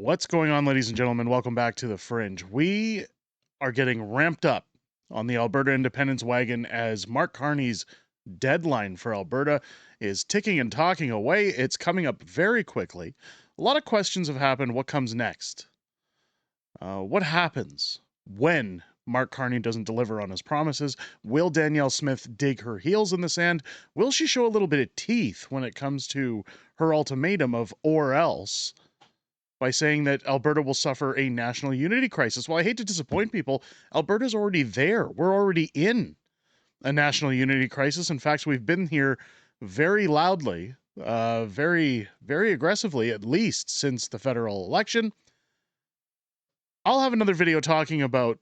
What's going on, ladies and gentlemen? Welcome back to the Fringe. We are getting ramped up on the Alberta Independence wagon as Mark Carney's deadline for Alberta is ticking and talking away. It's coming up very quickly. A lot of questions have happened. What comes next? What happens when Mark Carney doesn't deliver on his promises? Will Danielle Smith dig her heels in the sand? Will she show a little bit of teeth when it comes to her ultimatum of or else, by saying that Alberta will suffer a national unity crisis? Well, I hate to disappoint people. Alberta's already there. We're already in a national unity crisis. In fact, we've been here very loudly, very aggressively, at least since the federal election. I'll have another video talking about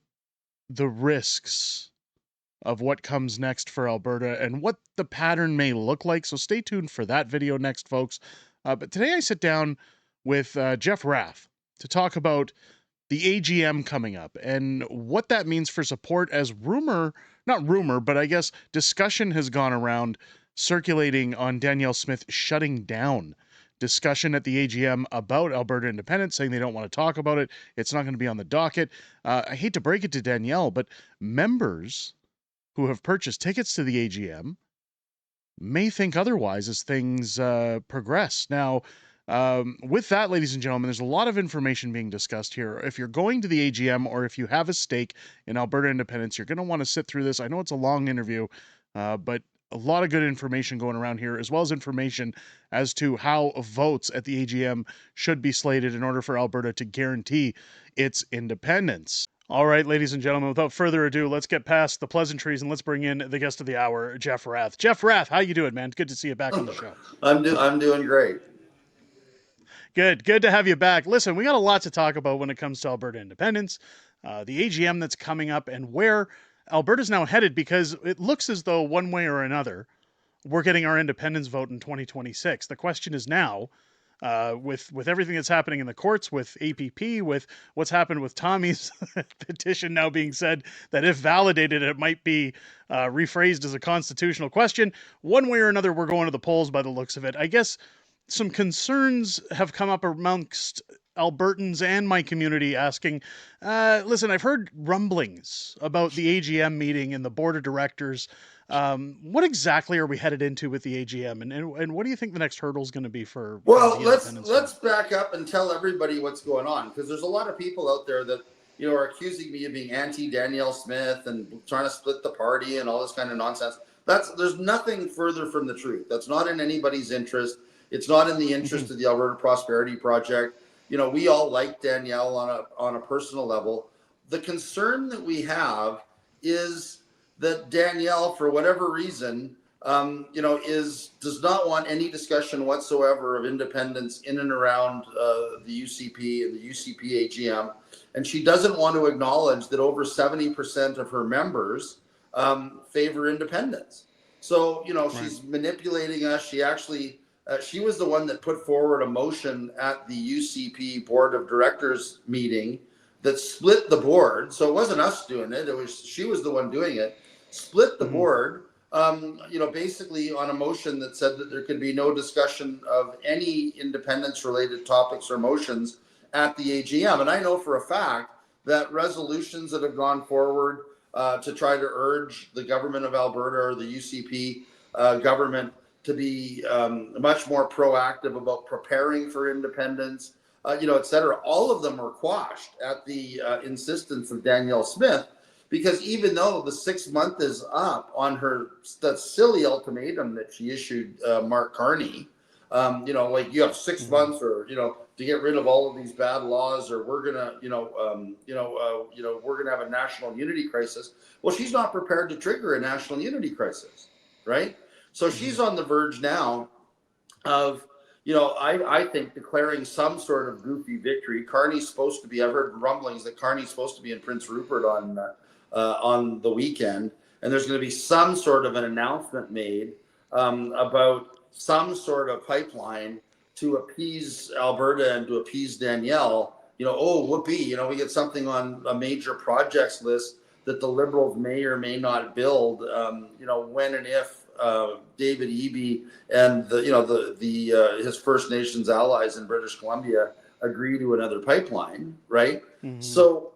the risks of what comes next for Alberta and what the pattern may look like. So stay tuned for that video next, folks. But today I sit down with Jeff Rath to talk about the AGM coming up and what that means for support, as not rumor, but I guess discussion has gone around circulating on Danielle Smith shutting down discussion at the AGM about Alberta Independence, saying they don't want to talk about it. It's not going to be on the docket. I hate to break it to Danielle, but members who have purchased tickets to the AGM may think otherwise as things progress. Now, with that, ladies and gentlemen, there's a lot of information being discussed here. If you're going to the AGM or if you have a stake in Alberta Independence, you're going to want to sit through this. I know it's a long interview, but a lot of good information going around here, as well as information as to how votes at the AGM should be slated in order for Alberta to guarantee its independence. All right, ladies and gentlemen, without further ado, let's get past the pleasantries and let's bring in the guest of the hour, Jeff Rath. Jeff Rath, how you doing, man? Good to see you back on the show. I'm doing great. Good to have you back. Listen, we got a lot to talk about when it comes to Alberta Independence, the AGM that's coming up, and where Alberta's now headed, because it looks as though one way or another we're getting our independence vote in 2026. The question is now, with everything that's happening in the courts, with APP, with what's happened with Tommy's petition now being said that if validated, it might be rephrased as a constitutional question. One way or another, we're going to the polls by the looks of it. I guess some concerns have come up amongst Albertans and my community asking, listen, I've heard rumblings about the AGM meeting and the board of directors. What exactly are we headed into with the AGM, and what do you think the next hurdle is going to be for? Well, let's back up and tell everybody what's going on, because there's a lot of people out there that are accusing me of being anti-Danielle Smith and trying to split the party and all this kind of nonsense. There's nothing further from the truth. That's not in anybody's interest. It's not in the interest of the Alberta Prosperity Project. We all like Danielle on a personal level. The concern that we have is that Danielle, for whatever reason, does not want any discussion whatsoever of independence in and around the UCP and the UCP AGM, and she doesn't want to acknowledge that over 70% of her members favor independence. So she's manipulating us. She actually. She was the one that put forward a motion at the UCP Board of Directors meeting that split the board. So it wasn't us doing it. She was the one doing it. Split the board, basically on a motion that said that there could be no discussion of any independence-related topics or motions at the AGM. And I know for a fact that resolutions that have gone forward to try to urge the government of Alberta or the UCP government to be much more proactive about preparing for independence, et cetera. All of them were quashed at the insistence of Danielle Smith, because even though the 6 month is up on that silly ultimatum that she issued Mark Carney, you have 6 months or, to get rid of all of these bad laws, or we're gonna, we're gonna have a national unity crisis. Well, she's not prepared to trigger a national unity crisis, right? So she's on the verge now of, I think, declaring some sort of goofy victory. Carney's supposed to be, I've heard rumblings that Carney's supposed to be in Prince Rupert on the weekend, and there's going to be some sort of an announcement made about some sort of pipeline to appease Alberta and to appease Danielle. Oh, whoopee, we get something on a major projects list that the Liberals may or may not build, when and if David Eby and his First Nations allies in British Columbia agree to another pipeline, right? Mm-hmm. So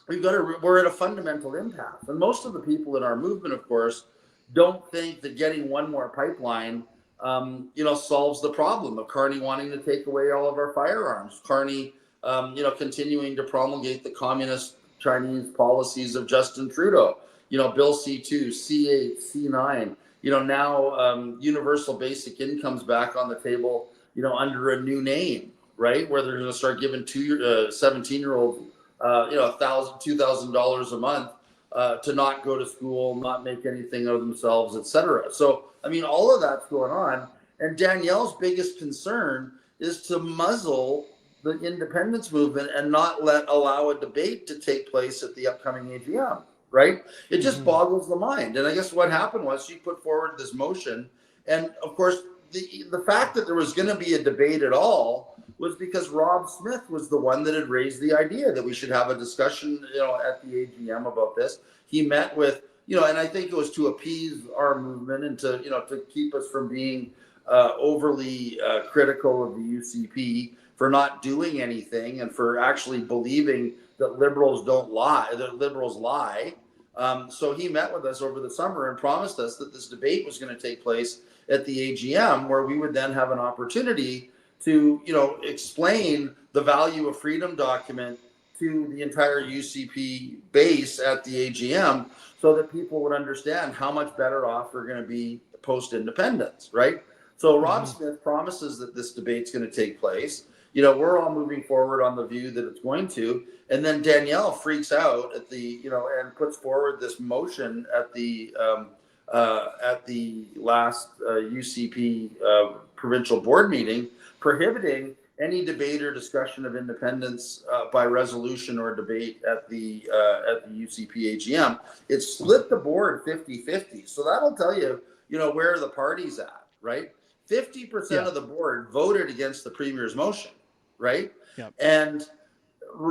we're at a fundamental impasse. And most of the people in our movement, of course, don't think that getting one more pipeline, solves the problem of Carney wanting to take away all of our firearms. Carney, continuing to promulgate the communist Chinese policies of Justin Trudeau. Bill C2, C8, C9. Now universal basic income's back on the table. Under a new name, right? Where they're going to start giving 17-year-olds $2,000 a month to not go to school, not make anything of themselves, etc. So, I mean, all of that's going on. And Danielle's biggest concern is to muzzle the independence movement and not allow a debate to take place at the upcoming AGM, right? It just Mm-hmm. boggles the mind. And I guess what happened was she put forward this motion. And of course, the fact that there was going to be a debate at all was because Rob Smith was the one that had raised the idea that we should have a discussion, at the AGM about this. He met with, and I think it was to appease our movement and to keep us from being overly critical of the UCP for not doing anything and for actually believing that liberals don't lie, that liberals lie. So he met with us over the summer and promised us that this debate was going to take place at the AGM, where we would then have an opportunity to, explain the value of freedom document to the entire UCP base at the AGM, so that people would understand how much better off we're going to be post-independence, right? So Rob Mm-hmm. Smith promises that this debate's going to take place. We're all moving forward on the view that it's going to, and then Danielle freaks out at the, and puts forward this motion at the last UCP provincial board meeting, prohibiting any debate or discussion of independence by resolution or debate at the UCP AGM. It split the board 50-50. So that'll tell you, where the party's at, right? 50% Yeah. of the board voted against the premier's motion, right? Yeah. And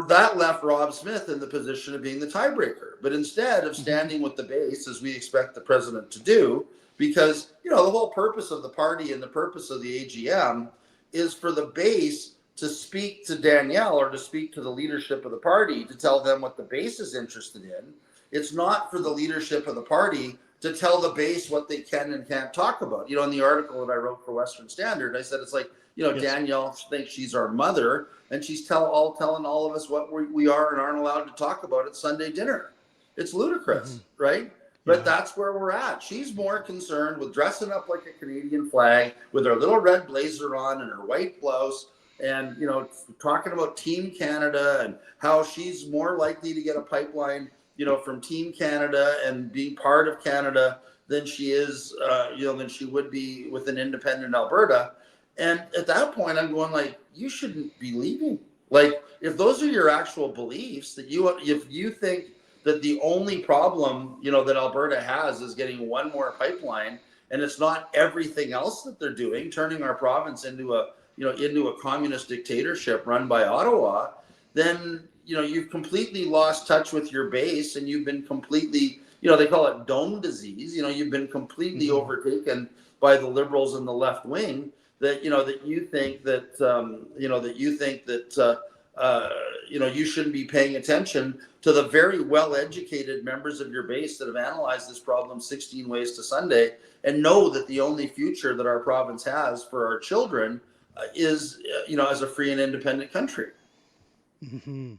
that left Rob Smith in the position of being the tiebreaker. But instead of Mm-hmm. standing with the base, as we expect the president to do, because the whole purpose of the party and the purpose of the AGM is for the base to speak to Danielle or to speak to the leadership of the party to tell them what the base is interested in. It's not for the leadership of the party to tell the base what they can and can't talk about. In the article that I wrote for Western Standard, I said it's like, Yes. Danielle thinks she's our mother, and she's telling all of us what we are and aren't allowed to talk about at Sunday dinner. It's Mm-hmm. ludicrous, right? But Yeah. that's where we're at. She's more concerned with dressing up like a Canadian flag with her little red blazer on and her white blouse, and talking about Team Canada and how she's more likely to get a pipeline, from Team Canada and being part of Canada than she is, than she would be with an independent Alberta. And at that point, I'm going like, you shouldn't be leaving. Like, if those are your actual beliefs, if you think that the only problem, that Alberta has is getting one more pipeline, and it's not everything else that they're doing, turning our province into a communist dictatorship run by Ottawa, then, you've completely lost touch with your base, and you've been completely, they call it dome disease. You've been completely Mm-hmm. overtaken by the liberals and the left wing, that you think that you shouldn't be paying attention to the very well educated members of your base that have analyzed this problem 16 ways to Sunday, and know that the only future that our province has for our children is as a free and independent country. Mm-hmm.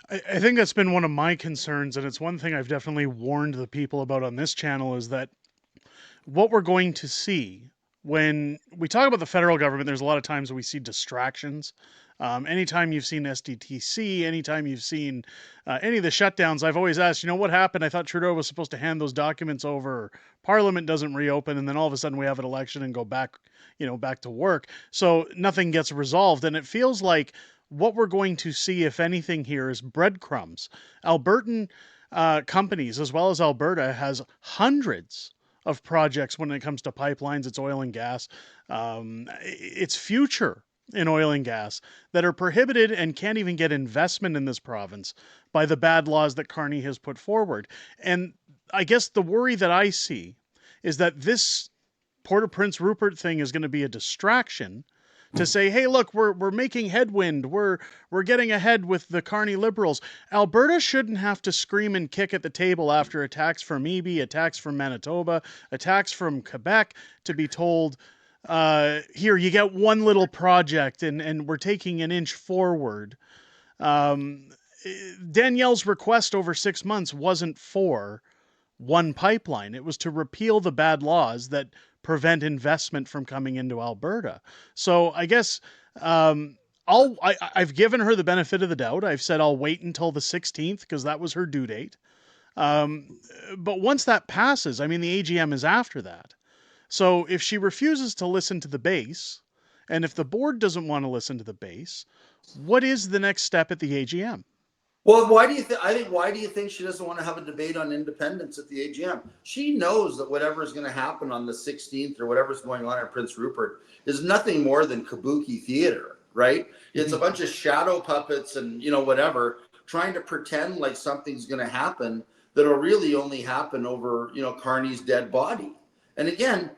I think that's been one of my concerns, and it's one thing I've definitely warned the people about on this channel, is that what we're going to see when we talk about the federal government, there's a lot of times we see distractions. Anytime you've seen SDTC, anytime you've seen any of the shutdowns, I've always asked, what happened? I thought Trudeau was supposed to hand those documents over. Parliament doesn't reopen, and then all of a sudden we have an election and go back, back to work. So nothing gets resolved, and it feels like what we're going to see, if anything, here is breadcrumbs. Albertan companies, as well as Alberta, has hundreds of projects when it comes to pipelines, it's oil and gas, it's future in oil and gas that are prohibited and can't even get investment in this province by the bad laws that Carney has put forward. And I guess the worry that I see is that this Port au Prince Rupert thing is going to be a distraction to say, hey, look, we're making headwind. We're getting ahead with the Carney Liberals. Alberta shouldn't have to scream and kick at the table after attacks from EB, attacks from Manitoba, attacks from Quebec to be told, here, you get one little project and we're taking an inch forward. Danielle's request over 6 months wasn't for one pipeline. It was to repeal the bad laws that prevent investment from coming into Alberta. So I guess I've given her the benefit of the doubt. I've said I'll wait until the 16th because that was her due date. But once that passes, I mean, the AGM is after that. So if she refuses to listen to the base, and if the board doesn't want to listen to the base, what is the next step at the AGM? Well, why do you think? I think why do you think she doesn't want to have a debate on independence at the AGM? She knows that whatever is going to happen on the 16th or whatever's going on at Prince Rupert is nothing more than kabuki theater, right? It's a bunch of shadow puppets and whatever trying to pretend like something's going to happen that'll really only happen over Carney's dead body. And again,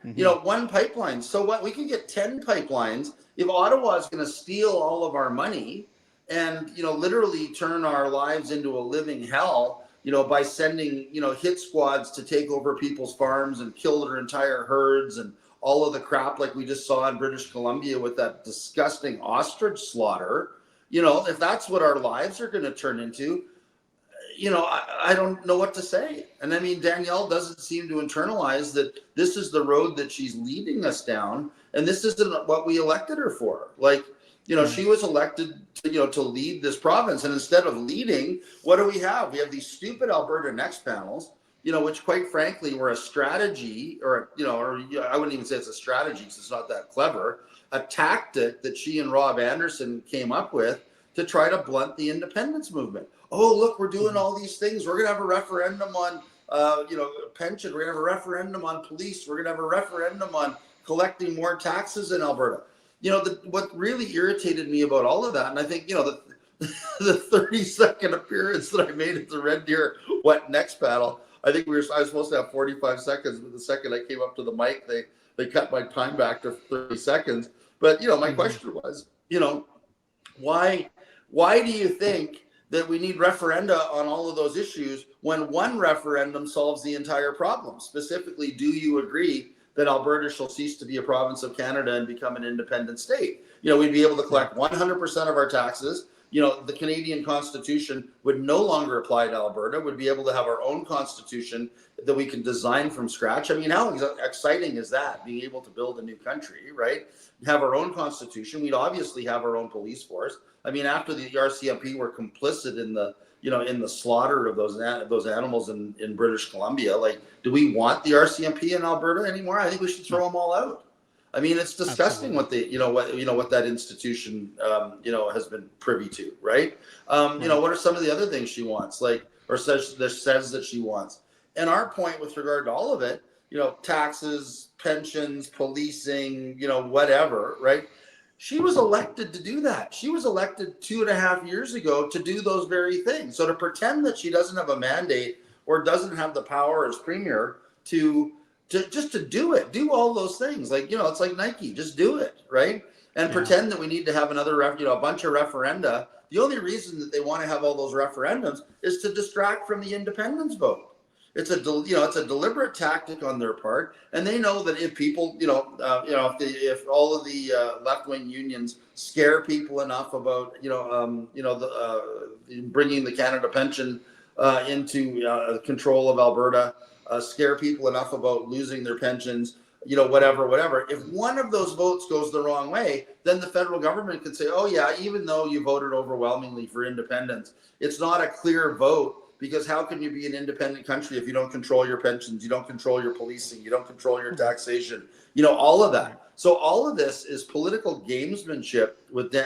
one pipeline. So what? We can get 10 pipelines if Ottawa is going to steal all of our money and literally turn our lives into a living hell by sending hit squads to take over people's farms and kill their entire herds and all of the crap like we just saw in British Columbia with that disgusting ostrich slaughter. If that's what our lives are going to turn into, I don't know what to say. And I mean, Danielle doesn't seem to internalize that this is the road that she's leading us down, and this isn't what we elected her for. Like, she was elected to lead this province, and instead of leading, what do we have? We have these stupid Alberta Next panels, which quite frankly were a strategy, or I wouldn't even say it's a strategy because it's not that clever, a tactic that she and Rob Anderson came up with to try to blunt the independence movement. Oh, look, we're doing all these things. We're going to have a referendum on, pension. We're going to have a referendum on police. We're going to have a referendum on collecting more taxes in Alberta. What really irritated me about all of that, and I think, the 30-second appearance that I made at the Red Deer What Next panel, I think I was supposed to have 45 seconds, but the second I came up to the mic, they cut my time back to 30 seconds. But, my question was, why do you think that we need referenda on all of those issues when one referendum solves the entire problem? Specifically, do you agree that Alberta shall cease to be a province of Canada and become an independent state? We'd be able to collect 100% of our taxes. The Canadian Constitution would no longer apply to Alberta. We'd be able to have our own constitution that we can design from scratch. I mean, how exciting is that, being able to build a new country, right? Have our own constitution. We'd obviously have our own police force. I mean, after the RCMP were complicit in the slaughter of those animals in British Columbia, like, do we want the RCMP in Alberta anymore? I think we should throw them all out. I mean, it's disgusting what what that institution has been privy to, right? What are some of the other things she wants, or says that she wants? And our point with regard to all of it, taxes, pensions, policing, whatever, right? She was elected to do that. She was elected 2.5 years ago to do those very things. So to pretend that she doesn't have a mandate or doesn't have the power as premier to do it, do all those things, like, it's like Nike, just do it, right? And pretend that we need to have another, a bunch of referenda. The only reason that they want to have all those referendums is to distract from the independence vote. It's a deliberate tactic on their part, and they know that if people, if all of the left-wing unions scare people enough about, bringing the Canada pension into control of Alberta, scare people enough about losing their pensions, whatever. If one of those votes goes the wrong way, then the federal government could say, oh yeah, even though you voted overwhelmingly for independence, it's not a clear vote. Because how can you be an independent country if you don't control your pensions, you don't control your policing, you don't control your taxation, all of that. So all of this is political gamesmanship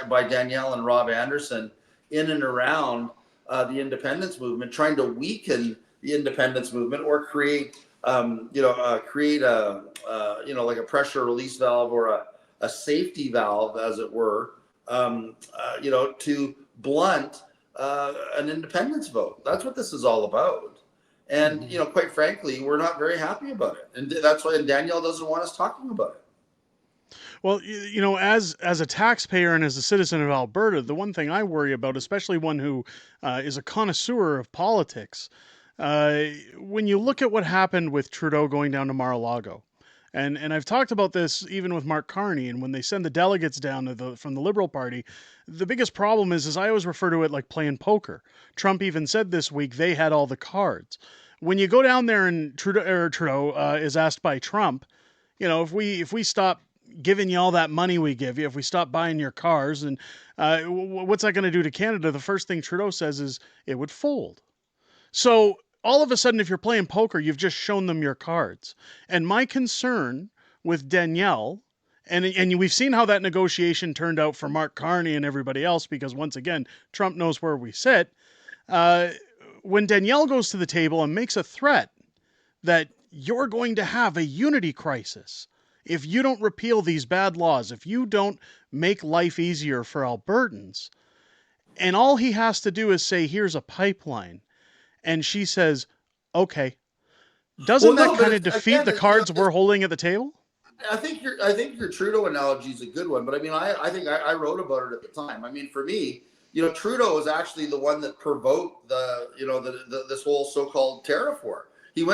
by Danielle and Rob Anderson in and around the independence movement, trying to weaken the independence movement or create a pressure release valve or a safety valve, as it were, to blunt an independence vote. That's what this is all about. And, quite frankly, we're not very happy about it. And that's why Danielle doesn't want us talking about it. Well, as a taxpayer and as a citizen of Alberta, the one thing I worry about, especially one who is a connoisseur of politics, when you look at what happened with Trudeau going down to Mar-a-Lago, and I've talked about this even with Mark Carney, and when they send the delegates down from the Liberal Party, the biggest problem is I always refer to it like playing poker. Trump even said this week they had all the cards. When you go down there and Trudeau is asked by Trump, if we stop giving you all that money we give you, if we stop buying your cars, and what's that going to do to Canada? The first thing Trudeau says is it would fold. So all of a sudden, if you're playing poker, you've just shown them your cards. And my concern with Danielle, and we've seen how that negotiation turned out for Mark Carney and everybody else, because once again, Trump knows where we sit. Uh, when Danielle goes to the table and makes a threat that you're going to have a unity crisis if you don't repeal these bad laws, if you don't make life easier for Albertans, and all he has to do is say, here's a pipeline, and she says, okay, doesn't Well, that no, but kind of defeat the cards we're holding at the table? I think your Trudeau analogy is a good one, but I mean, I think I wrote about it at the time. I mean, for me, Trudeau is actually the one that provoked this whole so-called tariff war. He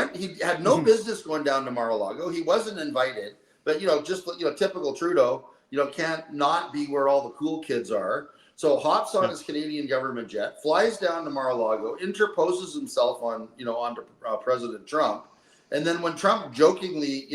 had no business going down to Mar-a-Lago. He wasn't invited, but just typical Trudeau, can't not be where all the cool kids are. So hops on his Canadian government jet, flies down to Mar-a-Lago, interposes himself onto President Trump. And then when Trump jokingly,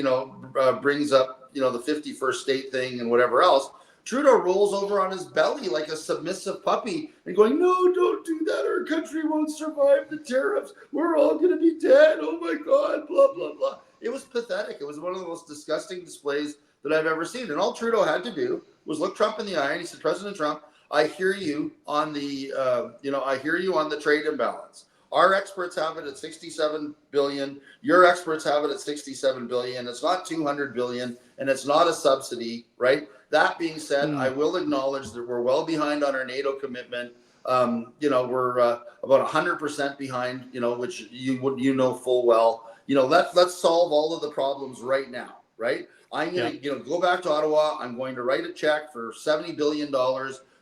brings up, the 51st state thing and whatever else, Trudeau rolls over on his belly like a submissive puppy and going, no, don't do that. Our country won't survive the tariffs. We're all going to be dead. Oh my God, blah, blah, blah. It was pathetic. It was one of the most disgusting displays that I've ever seen. And all Trudeau had to do was look Trump in the eye and he said, President Trump, I hear you on the trade imbalance. Our experts have it at 67 billion. Your experts have it at 67 billion. It's not 200 billion, and it's not a subsidy, right? That being said, I will acknowledge that we're well behind on our NATO commitment. We're about 100% behind, which you know full well. Let's solve all of the problems right now, right? I'm going to go back to Ottawa. I'm going to write a check for $70 billion.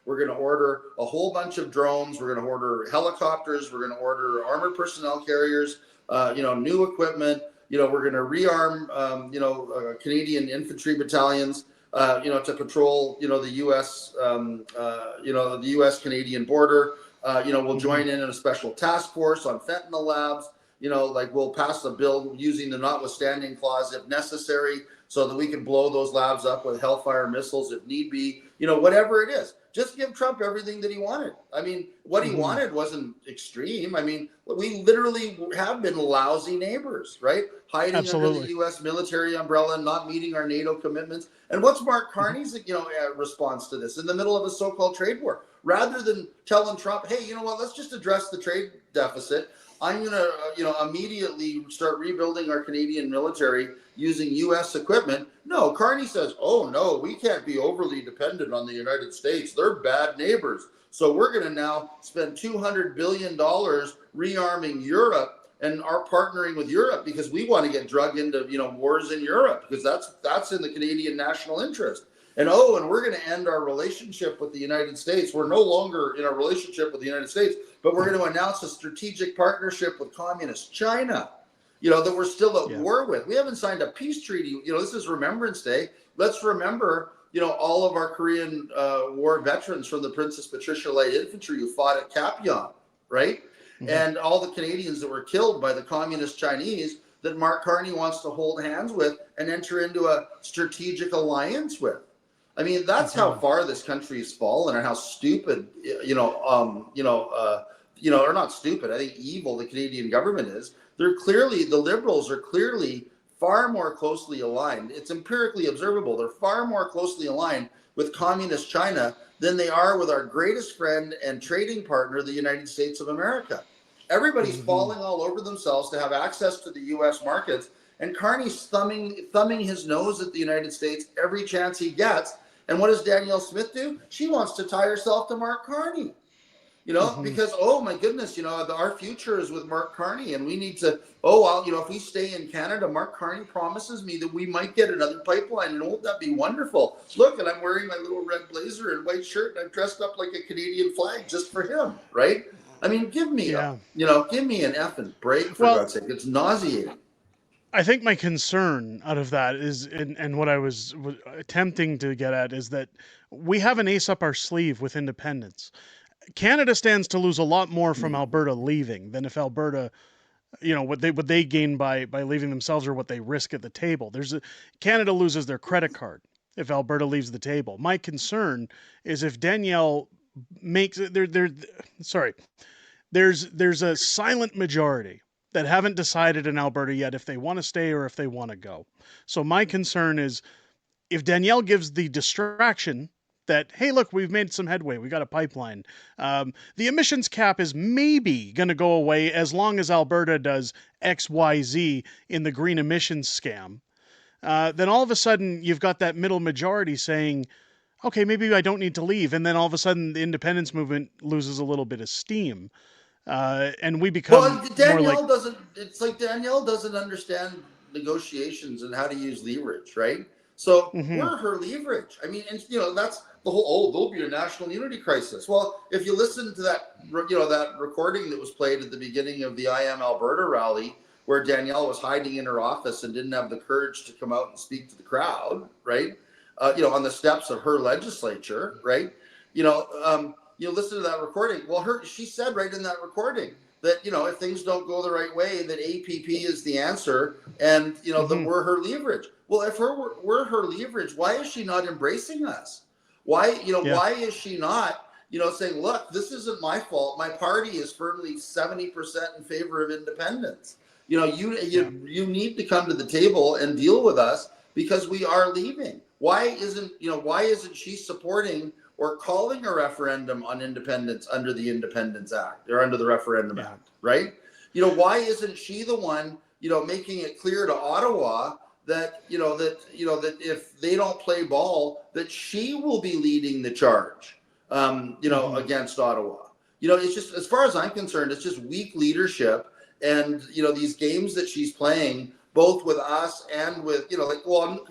We're going to order a whole bunch of drones. We're going to order helicopters. We're going to order armored personnel carriers, new equipment. We're going to rearm, Canadian infantry battalions, to patrol, the U.S., the U.S. Canadian border. We'll join in a special task force on fentanyl labs. We'll pass a bill using the notwithstanding clause if necessary, so that we can blow those labs up with Hellfire missiles if need be. Whatever it is. Just give Trump everything that he wanted. I mean, what he wanted wasn't extreme. I mean, we literally have been lousy neighbors, right? Hiding under the U.S. military umbrella and not meeting our NATO commitments. And what's Mark Carney's, response to this in the middle of a so-called trade war? Rather than telling Trump, hey, you know what, let's just address the trade deficit. I'm going to, immediately start rebuilding our Canadian military using U.S. equipment. No, Carney says, oh, no, we can't be overly dependent on the United States. They're bad neighbors. So we're going to now spend $200 billion rearming Europe and are partnering with Europe because we want to get drugged into, wars in Europe because that's in the Canadian national interest. And we're going to end our relationship with the United States. We're no longer in a relationship with the United States, but we're going to announce a strategic partnership with communist China, that we're still at war with. We haven't signed a peace treaty. This is Remembrance Day. Let's remember, all of our Korean War veterans from the Princess Patricia Light Infantry who fought at Kapyong, right? Mm-hmm. And all the Canadians that were killed by the communist Chinese that Mark Carney wants to hold hands with and enter into a strategic alliance with. I mean, that's how far this country has fallen and how stupid, or not stupid, I think evil the Canadian government is. The Liberals are clearly far more closely aligned. It's empirically observable. They're far more closely aligned with communist China than they are with our greatest friend and trading partner, the United States of America. Everybody's falling all over themselves to have access to the U.S. markets. And Carney's thumbing his nose at the United States every chance he gets. And what does Danielle Smith do? She wants to tie herself to Mark Carney. Hmm. because, oh my goodness, our future is with Mark Carney, and we need to, oh, well, if we stay in Canada, Mark Carney promises me that we might get another pipeline, and won't that be wonderful? Look, and I'm wearing my little red blazer and white shirt, and I'm dressed up like a Canadian flag just for him, right? I mean, Yeah. give me an effing break, for Well, God's sake. It's nauseating. I think my concern out of that is, and what I was attempting to get at is that we have an ace up our sleeve with independence. Canada stands to lose a lot more from Alberta leaving than if Alberta, what they gain by leaving themselves or what they risk at the table. Canada loses their credit card if Alberta leaves the table. My concern is if Danielle makes it there sorry, there's a silent majority that haven't decided in Alberta yet if they want to stay or if they want to go. So my concern is if Danielle gives the distraction that, hey, look, we've made some headway, we got a pipeline, the emissions cap is maybe going to go away as long as Alberta does XYZ in the green emissions scam. Then all of a sudden, you've got that middle majority saying, okay, maybe I don't need to leave. And then all of a sudden, the independence movement loses a little bit of steam. And we become Well, more like, Danielle doesn't. It's like Danielle doesn't understand negotiations and how to use leverage, right? So mm-hmm, we're her leverage. I mean, and that's the whole. Oh, there'll be a national unity crisis. Well, if you listen to that recording that was played at the beginning of the I Am Alberta rally, where Danielle was hiding in her office and didn't have the courage to come out and speak to the crowd, right? On the steps of her legislature, right? Listen to that recording. Well, she said right in that recording that if things don't go the right way, that APP is the answer, and that mm-hmm, we're her leverage. Well, if we're her leverage, why is she not embracing us? Why yeah, why is she not saying, look, this isn't my fault. My party is firmly 70% in favor of independence. yeah, You need to come to the table and deal with us because we are leaving. Why isn't she supporting or calling a referendum on independence under the Independence Act or under the Referendum yeah, Act, right? Why isn't she the one, making it clear to Ottawa that if they don't play ball, that she will be leading the charge, mm-hmm, against Ottawa. It's just, as far as I'm concerned, it's just weak leadership, and these games that she's playing, both with us and with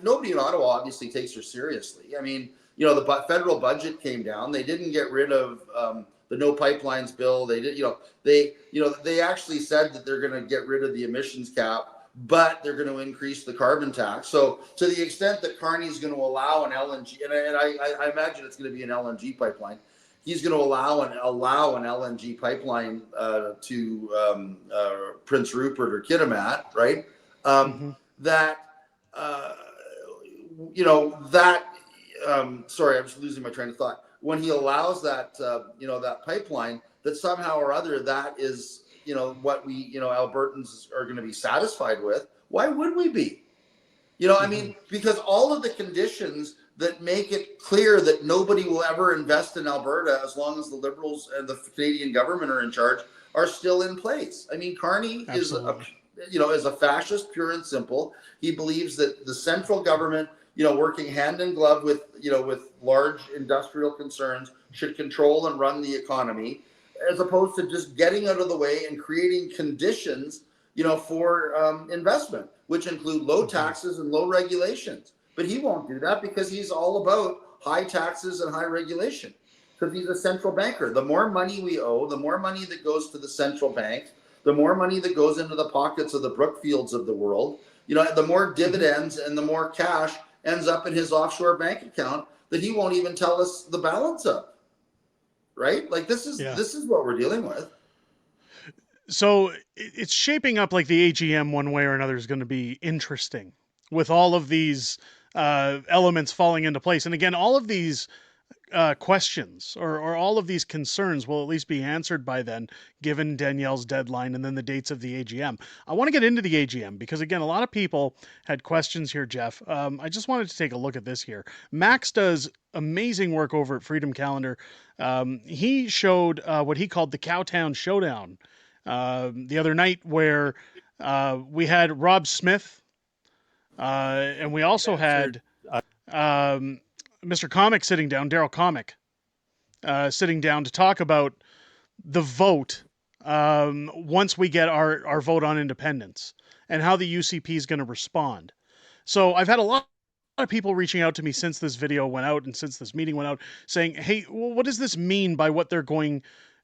nobody in Ottawa obviously takes her seriously. I mean, the federal budget came down. They didn't get rid of the no pipelines bill. They did, they actually said that they're going to get rid of the emissions cap, but they're going to increase the carbon tax. So to the extent that Carney is going to allow an LNG, and I imagine it's going to be an LNG pipeline, he's going to allow an LNG pipeline to Prince Rupert or Kitimat, right? Um, mm-hmm, that uh, that sorry, I'm just losing my train of thought. When he allows that, that pipeline, that somehow or other that is, what we, Albertans are going to be satisfied with. Why would we be? I mm-hmm, mean, because all of the conditions that make it clear that nobody will ever invest in Alberta as long as the Liberals and the Canadian government are in charge are still in place. I mean, Carney absolutely, is a fascist, pure and simple. He believes that the central government, working hand in glove with large industrial concerns, should control and run the economy, as opposed to just getting out of the way and creating conditions, for investment, which include low mm-hmm, taxes and low regulations. But he won't do that because he's all about high taxes and high regulation. Because he's a central banker. The more money we owe, the more money that goes to the central bank, the more money that goes into the pockets of the Brookfields of the world, the more mm-hmm. dividends and the more cash ends up in his offshore bank account that he won't even tell us the balance of. Right? Like Yeah. this is what we're dealing with. So it's shaping up like the AGM one way or another is going to be interesting with all of these elements falling into place. And again, all of these questions or all of these concerns will at least be answered by then, given Danielle's deadline and then the dates of the AGM. I want to get into the AGM because, again, a lot of people had questions here, Jeff. I just wanted to take a look at this here. Max does amazing work over at Freedom Calendar. He showed what he called the Cowtown Showdown the other night, where we had Rob Smith and we also had Mr. Comic sitting down, Daryl Comic, sitting down to talk about the vote once we get our vote on independence and how the UCP is going to respond. So I've had a lot of people reaching out to me since this video went out and since this meeting went out saying, hey, well, what does this mean by what they're going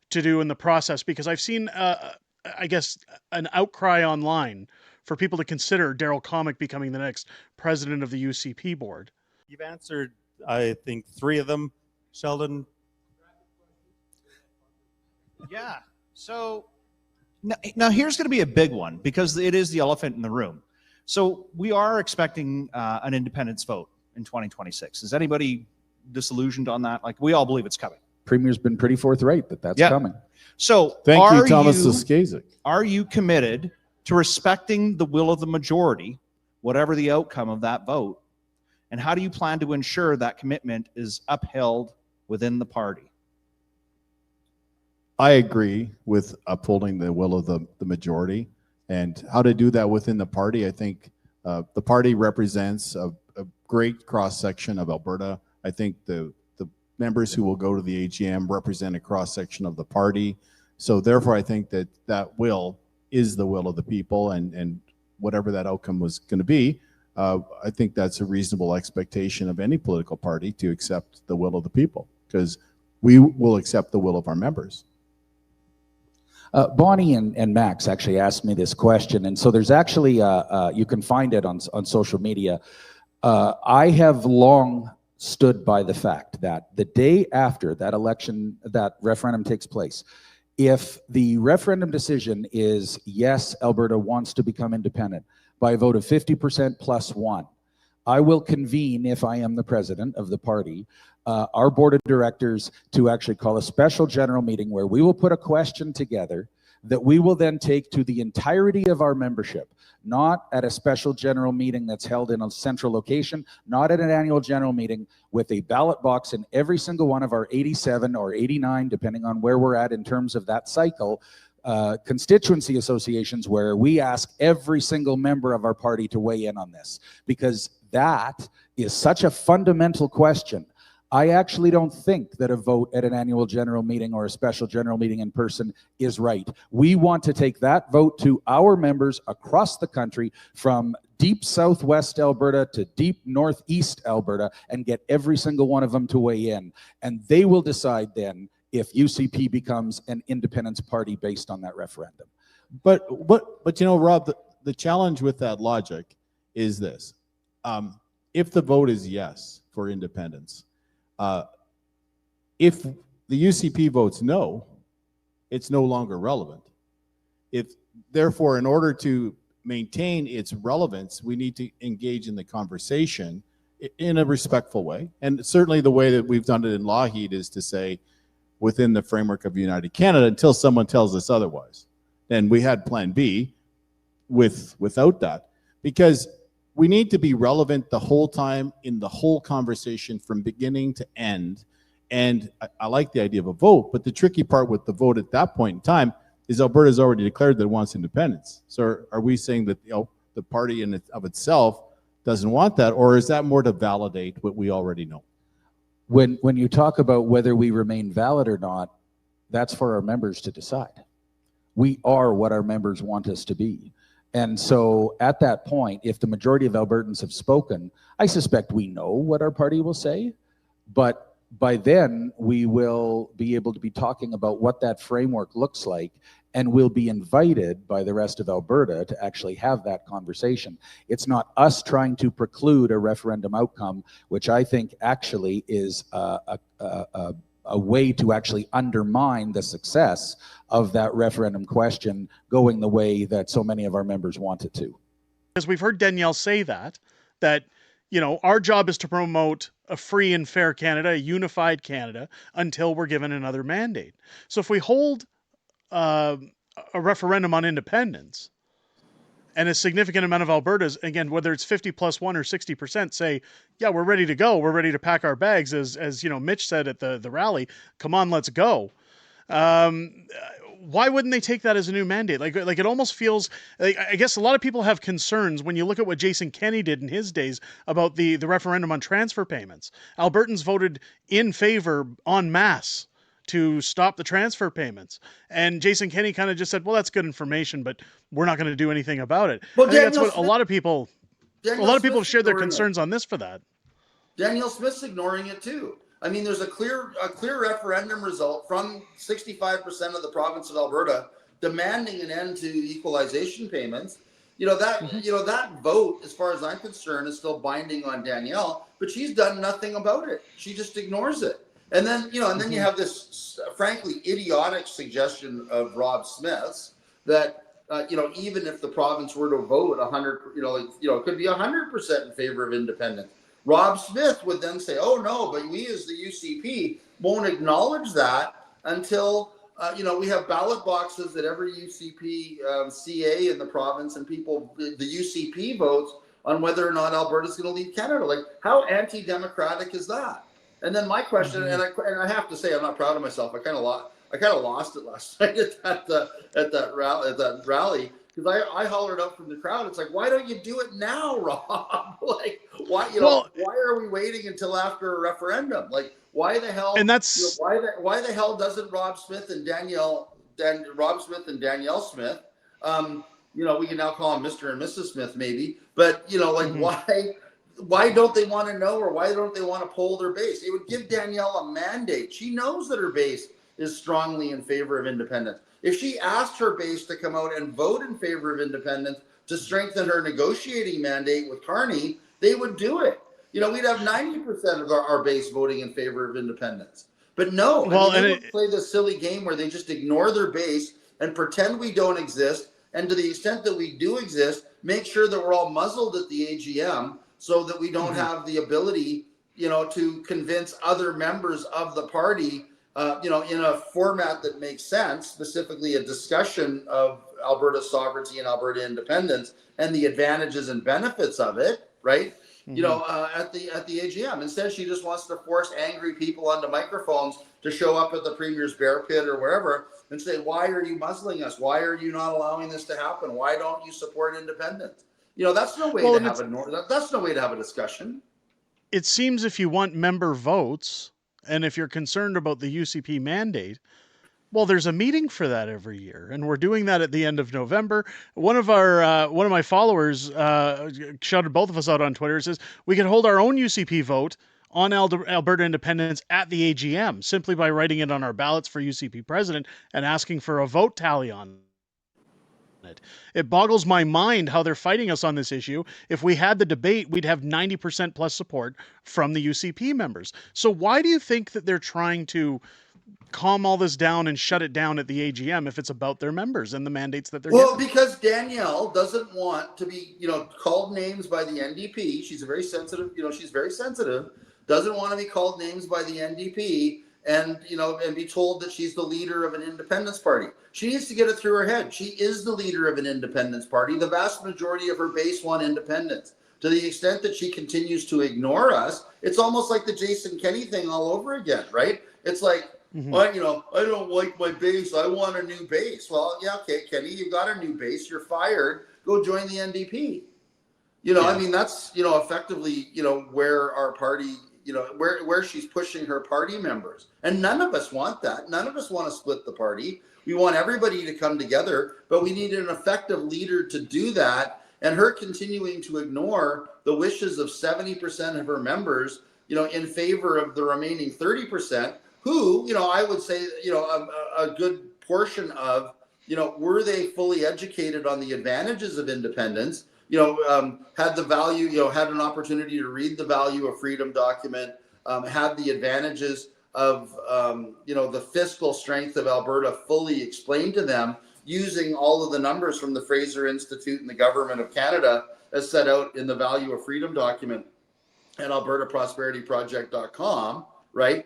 to do in the process? Because I've seen, I guess, an outcry online for people to consider Daryl Comic becoming the next president of the UCP board. You've answered, I think, 3 of them. Sheldon? Yeah. So now here's going to be a big one because it is the elephant in the room. So we are expecting an independence vote in 2026. Is anybody disillusioned on that? Like, we all believe it's coming. Premier's been pretty forthright that that's coming. So thank you, Thomas Saskazik. Are you committed to respecting the will of the majority, whatever the outcome of that vote? And how do you plan to ensure that commitment is upheld within the party? I agree with upholding the will of the majority, and how to do that within the party. I think the party represents a great cross-section of Alberta. I think the members who will go to the AGM represent a cross-section of the party. So therefore, I think that that will is the will of the people, and whatever that outcome was going to be, I think that's a reasonable expectation of any political party to accept the will of the people, because we will accept the will of our members. Bonnie and Max actually asked me this question, and so there's actually, you can find it on social media. I have long stood by the fact that the day after that election, that referendum takes place, if the referendum decision is yes, Alberta wants to become independent by a vote of 50% plus 1, I will convene, if I am the president of the party, our board of directors to actually call a special general meeting where we will put a question together that we will then take to the entirety of our membership, not at a special general meeting that's held in a central location, not at an annual general meeting, with a ballot box in every single one of our 87 or 89, depending on where we're at in terms of that cycle, constituency associations, where we ask every single member of our party to weigh in on this, because that is such a fundamental question. I actually don't think that a vote at an annual general meeting or a special general meeting in person is right. We want to take that vote to our members across the country, from deep southwest Alberta to deep northeast Alberta, and get every single one of them to weigh in. And they will decide then if UCP becomes an independence party based on that referendum. But you know, Rob, the challenge with that logic is this. If the vote is yes for independence, if the UCP votes no, it's no longer relevant. Therefore, in order to maintain its relevance, we need to engage in the conversation in a respectful way. And certainly the way that we've done it in Lougheed is to say, within the framework of United Canada, until someone tells us otherwise. Then we had plan B without that, because we need to be relevant the whole time in the whole conversation from beginning to end. And I like the idea of a vote, but the tricky part with the vote at that point in time is Alberta's already declared that it wants independence. So are we saying that, you know, the party in of itself doesn't want that, or is that more to validate what we already know? When you talk about whether we remain valid or not, that's for our members to decide. We are what our members want us to be. And so at that point, if the majority of Albertans have spoken, I suspect we know what our party will say, but by then we will be able to be talking about what that framework looks like, and we'll be invited by the rest of Alberta to actually have that conversation. It's not us trying to preclude a referendum outcome, which I think actually is a way to actually undermine the success of that referendum question going the way that so many of our members want it to. Because we've heard Danielle say that, you know, our job is to promote a free and fair Canada, a unified Canada, until we're given another mandate. So if we hold a referendum on independence, and a significant amount of Albertas, again, whether it's 50 plus 1 or 60%, say, yeah, we're ready to go. We're ready to pack our bags, as you know, Mitch said at the rally. Come on, let's go. Why wouldn't they take that as a new mandate? Like it almost feels like, I guess a lot of people have concerns when you look at what Jason Kenney did in his days about the referendum on transfer payments. Albertans voted in favor en masse to stop the transfer payments. And Jason Kenney kind of just said, well, that's good information, but we're not going to do anything about it. Well, I think that's Danielle what a Smith, lot of people have shared their concerns on this for that. Danielle Smith's ignoring it too. I mean, there's a clear referendum result from 65% of the province of Alberta demanding an end to equalization payments. That vote, as far as I'm concerned, is still binding on Danielle, but she's done nothing about it. She just ignores it. And then, you have this, frankly, idiotic suggestion of Rob Smith's that, even if the province were to vote 100, it could be 100% in favor of independence. Rob Smith would then say, oh no, but we as the UCP won't acknowledge that until, we have ballot boxes at every UCP CA in the province, and the UCP votes on whether or not Alberta's going to leave Canada. Like, how anti-democratic is that? And then my question, and I have to say, I'm not proud of myself. I kind of lost it last night at that rally, because I hollered up from the crowd. It's like, why don't you do it now, Rob? Like, why why are we waiting until after a referendum? Like, why the hell? And that's why the hell doesn't Rob Smith and Danielle Smith? We can now call them Mr. and Mrs. Smith, maybe. But why don't they want to know, or why don't they want to poll their base? It would give Danielle a mandate. She knows that her base is strongly in favor of independence. If she asked her base to come out and vote in favor of independence to strengthen her negotiating mandate with Carney, they would do it. We'd have 90% of our base voting in favor of independence. But no, they would play this silly game where they just ignore their base and pretend we don't exist. And to the extent that we do exist, make sure that we're all muzzled at the AGM so that we don't have the ability, to convince other members of the party, in a format that makes sense, specifically a discussion of Alberta sovereignty and Alberta independence and the advantages and benefits of it, right? At the AGM. Instead, she just wants to force angry people onto microphones to show up at the Premier's Bear Pit or wherever and say, why are you muzzling us? Why are you not allowing this to happen? Why don't you support independence? That's no way that's no way to have a discussion. It seems if you want member votes, and if you're concerned about the UCP mandate, well, there's a meeting for that every year, and we're doing that at the end of November. One of my followers shouted both of us out on Twitter. Says we can hold our own UCP vote on Alberta Independence at the AGM simply by writing it on our ballots for UCP president and asking for a vote tally on it. It boggles my mind how they're fighting us on this issue. If we had the debate, we'd have 90% plus support from the UCP members. So why do you think that they're trying to calm all this down and shut it down at the AGM if it's about their members and the mandates that they're getting? Because Danielle doesn't want to be, called names by the NDP. She's very sensitive, doesn't want to be called names by the NDP and be told that she's the leader of an independence party. She needs to get it through her head. She is the leader of an independence party. The vast majority of her base want independence. To the extent that she continues to ignore us, it's almost like the Jason Kenney thing all over again, right? It's like, well, I don't like my base. I want a new base. Well, yeah, okay, Kenny, you've got a new base. You're fired. Go join the NDP. I mean, that's, effectively, where our party, where she's pushing her party members. And none of us want that. None of us want to split the party. We want everybody to come together, but we need an effective leader to do that. And her continuing to ignore the wishes of 70% of her members, in favor of the remaining 30%, who, I would say, a good portion of, were they fully educated on the advantages of independence, had the value, had an opportunity to read the value of freedom document, had the advantages of, the fiscal strength of Alberta fully explained to them using all of the numbers from the Fraser Institute and the Government of Canada as set out in the value of freedom document at albertaprosperityproject.com, right?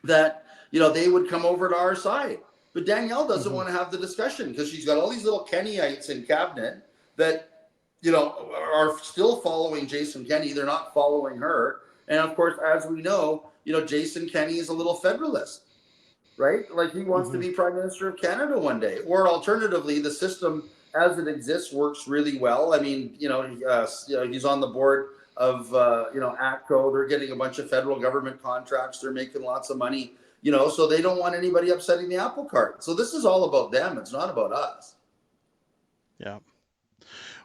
That, they would come over to our side. But Danielle doesn't want to have the discussion because she's got all these little Kennyites in cabinet that, are still following Jason Kenney. They're not following her. And of course, as we know, Jason Kenney is a little federalist, right? Like he wants to be Prime Minister of Canada one day. Or alternatively, the system as it exists works really well. I mean, he's on the board of, ATCO. They're getting a bunch of federal government contracts. They're making lots of money. so they don't want anybody upsetting the apple cart. So this is all about them. It's not about us. Yeah.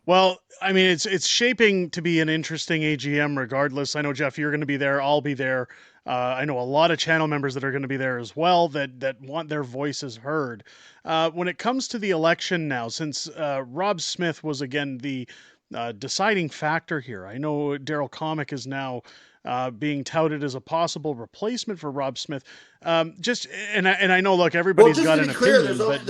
Well, I mean, it's shaping to be an interesting AGM regardless. I know, Jeff, you're going to be there. I'll be there. I know a lot of channel members that are going to be there as well that want their voices heard. When it comes to the election now, since Rob Smith was again the deciding factor here, I know Daryl Comic is now being touted as a possible replacement for Rob Smith. And I know, look, everybody's just got to an be clear, opinion,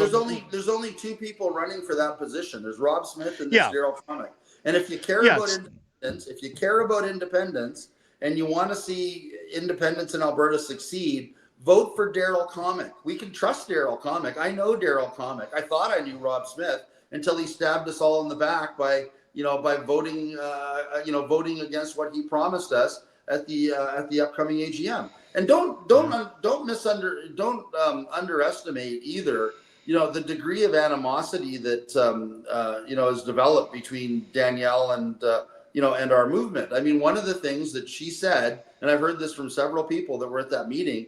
there's only two people running for that position. There's Rob Smith and Yeah. Daryl Comic. And if you care Yes. about independence, and you want to see independence in Alberta succeed, vote for Daryl Comic. We can trust Daryl Comic. I know Daryl Comic. I thought I knew Rob Smith until he stabbed us all in the back by voting voting against what he promised us at the upcoming AGM. And don't underestimate either the degree of animosity that is developed between Danielle and and our movement. I mean, one of the things that she said, and I've heard this from several people that were at that meeting,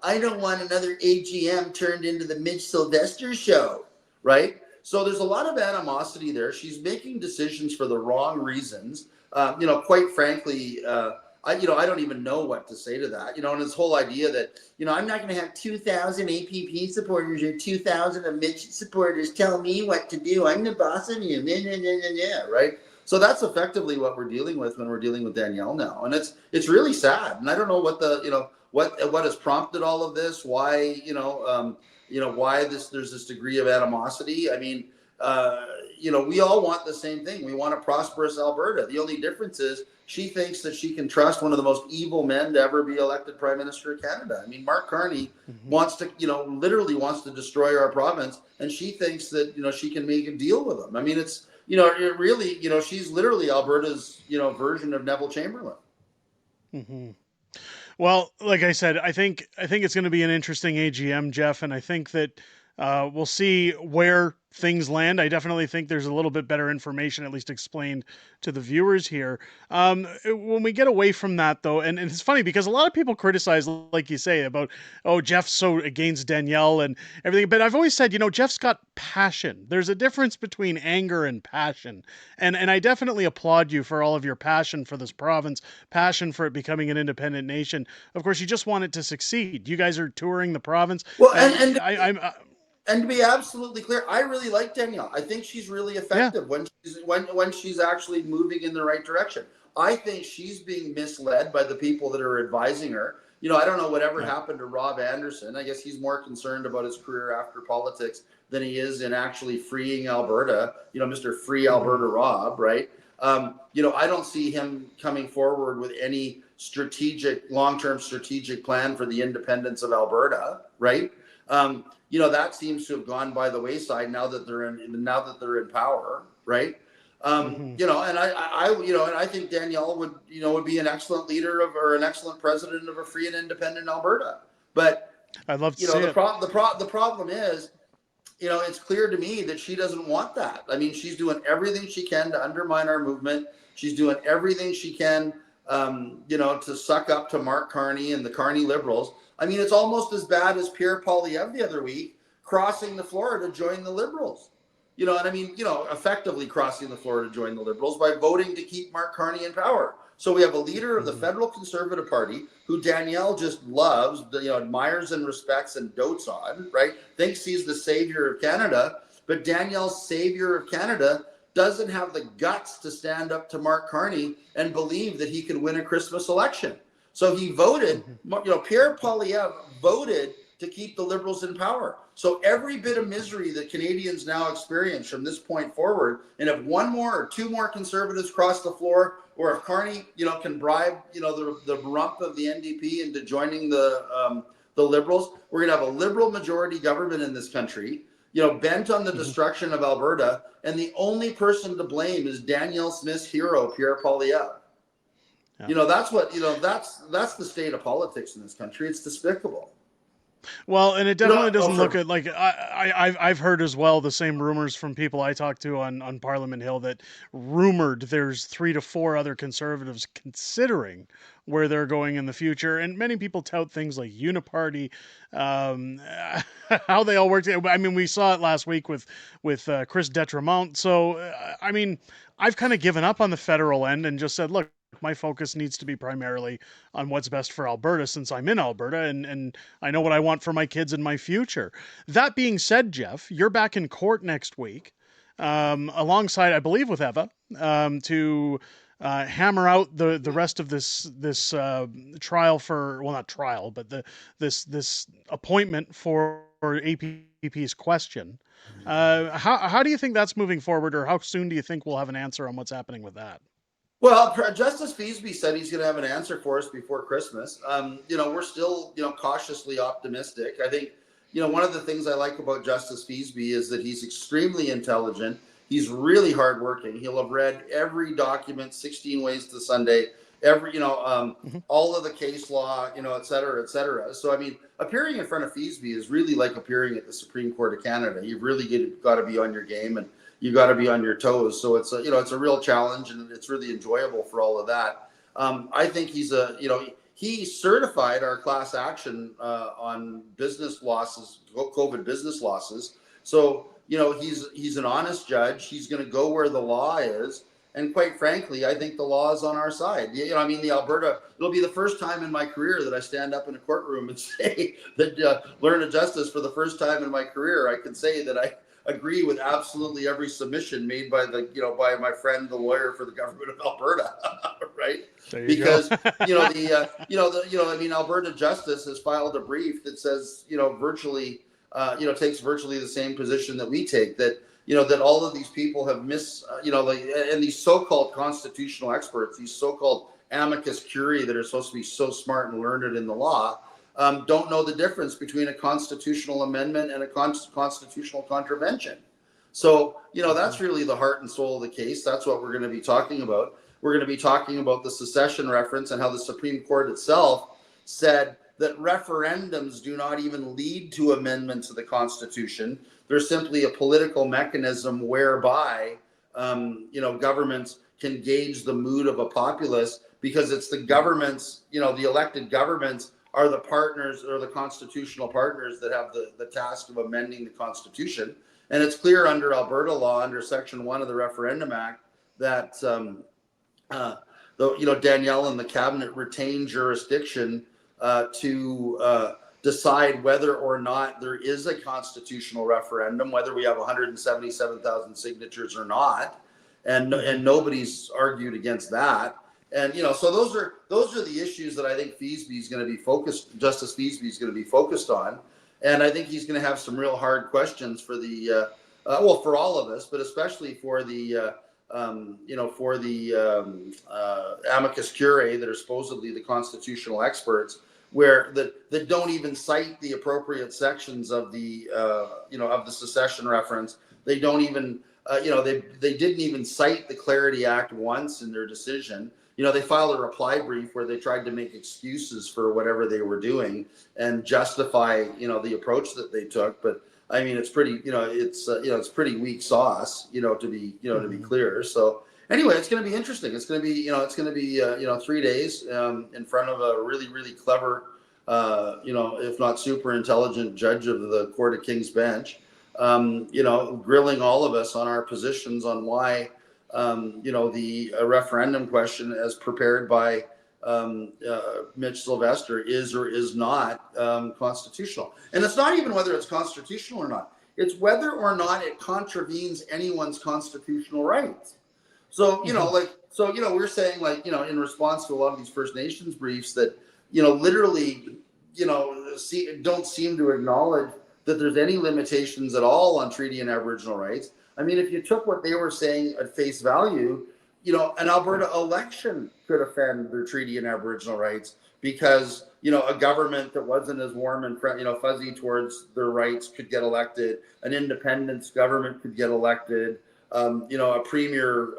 I don't want another AGM turned into the Mitch Sylvester show, right? So there's a lot of animosity there. She's making decisions for the wrong reasons. Quite frankly, I don't even know what to say to that. And this whole idea that, I'm not going to have 2,000 APP supporters or 2,000 of Mitch supporters tell me what to do. I'm the boss of you, right? So that's effectively what we're dealing with when we're dealing with Danielle now, and it's really sad. And I don't know what what has prompted all of this. Why why there's this degree of animosity. I mean, we all want the same thing. We want a prosperous Alberta. The only difference is she thinks that she can trust one of the most evil men to ever be elected Prime Minister of Canada. I mean, Mark Carney wants to, literally wants to destroy our province, and she thinks that she can make a deal with him. I mean, it's it really, she's literally Alberta's, version of Neville Chamberlain. Mm-hmm. Well, like I said, I think it's going to be an interesting AGM, Jeff, and I think that we'll see where things land. I definitely think there's a little bit better information, at least explained to the viewers here. When we get away from that, though, and it's funny because a lot of people criticize, like you say, about, oh, Jeff's so against Danielle and everything. But I've always said, Jeff's got passion. There's a difference between anger and passion. And I definitely applaud you for all of your passion for this province, passion for it becoming an independent nation. Of course, you just want it to succeed. You guys are touring the province. Well, and to be absolutely clear, I really like Danielle. I think she's really effective when she's actually moving in the right direction. I think she's being misled by the people that are advising her. I don't know whatever happened to Rob Anderson. I guess he's more concerned about his career after politics than he is in actually freeing Alberta. Mr. Free Alberta Rob, right? I don't see him coming forward with any long-term strategic plan for the independence of Alberta, right? That seems to have gone by the wayside now that they're in power, right? And I think Danielle would be an excellent leader or an excellent president of a free and independent Alberta. But I'd love to see it. The problem is, it's clear to me that she doesn't want that. I mean, she's doing everything she can to undermine our movement. She's doing everything she can, to suck up to Mark Carney and the Carney Liberals. I mean, it's almost as bad as Pierre Poilievre the other week crossing the floor to join the Liberals. Effectively crossing the floor to join the Liberals by voting to keep Mark Carney in power. So we have a leader of the federal Conservative Party who Danielle just loves, admires and respects and dotes on, right? Thinks he's the savior of Canada, but Danielle's savior of Canada doesn't have the guts to stand up to Mark Carney and believe that he can win a Christmas election. So he voted, Pierre Poilievre voted to keep the Liberals in power. So every bit of misery that Canadians now experience from this point forward, and if one more or two more Conservatives cross the floor, or if Carney, can bribe, the rump of the NDP into joining the Liberals, we're going to have a Liberal majority government in this country, bent on the destruction of Alberta, and the only person to blame is Danielle Smith's hero, Pierre Poilievre. Yeah. That's the state of politics in this country. It's despicable. Well, and it definitely No, doesn't look at like I've heard as well the same rumors from people I talked to on Parliament Hill that rumored there's 3 to 4 other conservatives considering where they're going in the future, and many people tout things like uniparty, um, how they all work. I mean, we saw it last week with Chris Detremont. So I mean, I've kind of given up on the federal end and just said, look. My focus needs to be primarily on what's best for Alberta since I'm in Alberta and I know what I want for my kids and my future. That being said, Jeff, you're back in court next week, alongside, I believe, with Eva, to hammer out the rest of this trial for, well, not trial, but this appointment for APP's question. How do you think that's moving forward, or how soon do you think we'll have an answer on what's happening with that? Well, Justice Feasby said he's going to have an answer for us before Christmas. We're still, cautiously optimistic. I think, one of the things I like about Justice Feasby is that he's extremely intelligent. He's really hardworking. He'll have read every document, 16 Ways to Sunday, all of the case law, et cetera, et cetera. So, I mean, appearing in front of Feasby is really like appearing at the Supreme Court of Canada. You've really got to be on your game, and you got to be on your toes. So it's a real challenge, and it's really enjoyable for all of that. I think he certified our class action on business losses, COVID business losses. So, he's an honest judge. He's going to go where the law is. And quite frankly, I think the law is on our side. It'll be the first time in my career that I stand up in a courtroom and say that learn of justice for the first time in my career. I can say that I agree with absolutely every submission made by by my friend, the lawyer for the government of Alberta, right? Because Alberta Justice has filed a brief that says, virtually, takes virtually the same position that we take, that that all of these people have and these so-called constitutional experts, these so-called amicus curiae that are supposed to be so smart and learned in the law, don't know the difference between a constitutional amendment and a constitutional contravention. So, that's really the heart and soul of the case. That's what we're going to be talking about. We're going to be talking about the secession reference and how the Supreme Court itself said that referendums do not even lead to amendments of the Constitution. They're simply a political mechanism whereby, governments can gauge the mood of a populace, because it's the governments, the elected governments are the partners, or the constitutional partners, that have the task of amending the Constitution. And it's clear under Alberta law, under Section 1 of the Referendum Act, that Danielle and the cabinet retain jurisdiction to decide whether or not there is a constitutional referendum, whether we have 177,000 signatures or not, and nobody's argued against that. And so those are the issues that I think Justice Feasby is going to be focused on, and I think he's going to have some real hard questions for the for all of us, but especially for the amicus curiae that are supposedly the constitutional experts, that don't even cite the appropriate sections of the of the secession reference. They don't even they didn't even cite the Clarity Act once in their decision. They filed a reply brief where they tried to make excuses for whatever they were doing and justify, the approach that they took. But I mean, it's pretty, it's pretty weak sauce, to be clear. So anyway, it's going to be interesting. It's going to be, 3 days in front of a really, really clever, if not super intelligent judge of the Court of King's Bench, grilling all of us on our positions on why, the referendum question as prepared by Mitch Sylvester is or is not constitutional. And it's not even whether it's constitutional or not. It's whether or not it contravenes anyone's constitutional rights. So, we're saying, in response to a lot of these First Nations briefs that, literally, don't seem to acknowledge that there's any limitations at all on treaty and Aboriginal rights. I mean, if you took what they were saying at face value, an Alberta election could offend their treaty and Aboriginal rights, because, a government that wasn't as warm and fuzzy towards their rights could get elected. An independence government could get elected. A premier,